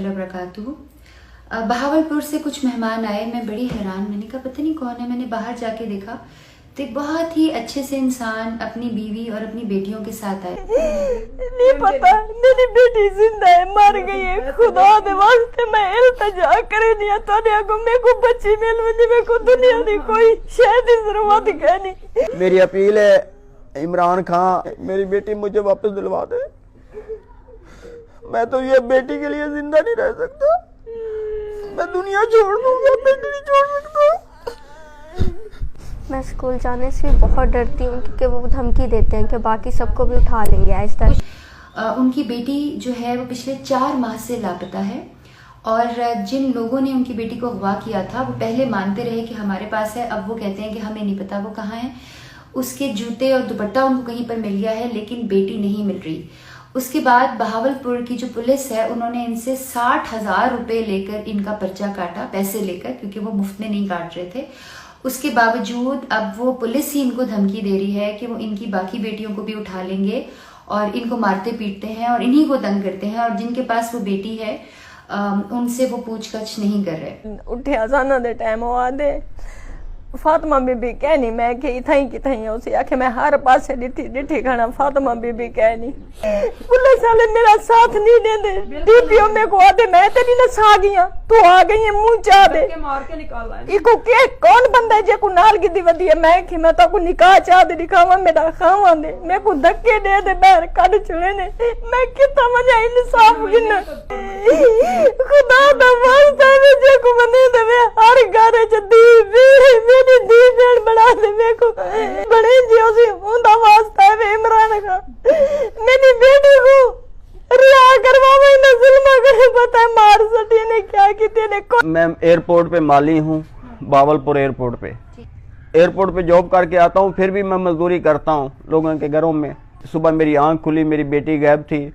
रहमतुल्लाहि व बरकातुहू। बहावलपुर से कुछ मेहमान आए, मैं बड़ी हैरान, मैंने कहा पता नहीं कौन है। मैंने बाहर जाके देखा तो बहुत ही अच्छे से इंसान अपनी बीवी और अपनी बेटियों के साथ आए। नहीं पता मेरी बेटी जिंदा है मर गई है, खुदा दे वास्ते मैं इल्तिजा करे नहीं तोने को मेरे को बच्ची मिल मुझे मेरे को दुनिया दी कोई शायद की जरूरत कहनी। मेरी अपील है इमरान खान मेरी बेटी मुझे वापस दिलवा दे। मैं तो ये बेटी के लिए जिंदा नहीं रह सकता, मैं दुनिया छोड़ दूंगा, बेटी नहीं छोड़ सकता। मैं स्कूल जाने से बहुत डरती हूँ क्योंकि वो धमकी देते हैं कि बाकी सबको भी उठा लेंगे आहिस्ता। उनकी बेटी जो है वो पिछले 4 माह से लापता है और जिन लोगों ने उनकी बेटी को अगवा किया था वो पहले मानते रहे कि हमारे पास है, अब वो कहते हैं कि हमें नहीं पता वो कहाँ है। उसके जूते और दुपट्टा उनको कहीं पर मिल गया है लेकिन बेटी नहीं मिल रही। उसके बाद बहावलपुर की जो पुलिस है उन्होंने इनसे 60,000 रुपये लेकर इनका पर्चा काटा, पैसे लेकर, क्योंकि वो मुफ्त में नहीं काट रहे थे। उसके बावजूद अब वो पुलिस ही इनको धमकी दे रही है कि वो इनकी बाकी बेटियों को भी उठा लेंगे और इनको मारते पीटते हैं और इन्हीं को तंग करते हैं, और जिनके पास वो बेटी है उनसे वो पूछताछ नहीं कर रहे। उठे अजाना दे टाइम वो आदे फातिमा बीबी कहनी मैं कि इथाई किथाई उसे आखे मैं हर पासे डिठी खाना फातिमा बीबी कहनी। पुलिस वाले मेरा साथ नहीं देंदे, डीपीओ में को आदे मैं तेरी न सा गईया तू आ गई है मुंह चा दे मार के निकाल आए। इको के कौन बंदा है जे को नाल गिदी वदी है मैं कि मैं तो को निकाह चा दे दिखावा मेरा खावा दे मैं को धक्के दे दे बाहर काट चले ने मैं कितना मजा इंसाफ गिन खुदा दा वास्ता में जे को बने दे हर घर च दी मेरी दी बेड़ बना दे मेरे को बड़े जियो से उनका वास्ता है इमरान खान मेरी बेटी को रिहा करवाओ ना जुल्म करे पता है मार सटी ने क्या किते ने। मैं एयरपोर्ट पे माली हूँ, बावलपुर एयरपोर्ट पे जॉब करके आता हूँ, फिर भी मैं मजदूरी करता हूँ लोगों के घरों में। सुबह मेरी आंख खुली, मेरी बेटी गायब थी।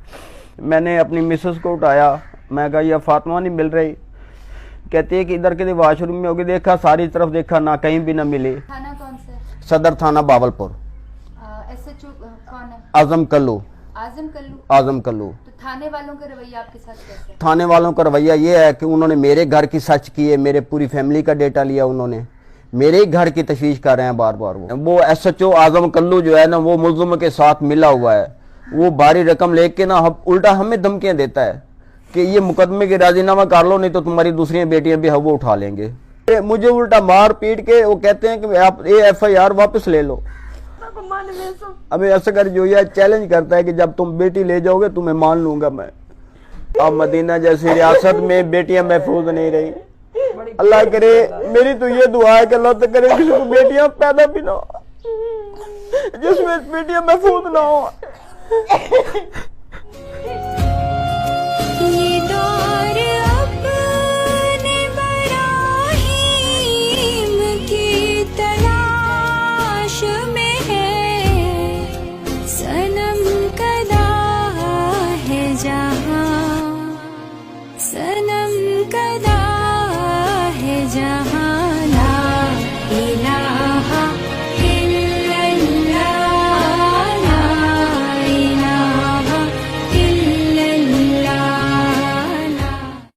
मैंने अपनी मिसेस को उठाया, मैं कहा यह फातिमा नहीं मिल रही। कहती है कि इधर के वॉशरूम में होगी, देखा सारी तरफ देखा ना कहीं भी ना मिली। थाना कौन सा? सदर थाना बावलपुर। SHO कौन है? आजम कल्लू। आजम कल्लू। तो थाने वालों का रवैया आपके साथ कैसा है? थाने वालों का रवैया ये है कि उन्होंने मेरे घर की सर्च की है, मेरे पूरी फैमिली का डेटा लिया, उन्होंने मेरे ही घर की तशवीश कर रहे हैं बार बार। वो SHO आजम कल्लू जो है ना वो मुल्ज़िम के साथ मिला हुआ है, वो भारी रकम लेके ना उल्टा हमें धमकियां देता है कि ये मुकदमे के राजीनामा कर लो नहीं तो तुम्हारी दूसरी बेटियां भी वो उठा लेंगे। मुझे उल्टा मार पीट के वो कहते हैं कि आप ये FIR वापस ले लो। अभी असगर जो है चैलेंज करता है कि जब तुम बेटी ले जाओगे तुम्हें मान लूंगा मैं। अब मदीना जैसी रियासत में बेटियां महफूज नहीं रही। अल्लाह करे, मेरी तो ये दुआ है कि अल्लाह तो करे किसी को बेटियां पैदा भी ना हो जिसमें बेटियां महफूज ना हो। सनम कदा है जहां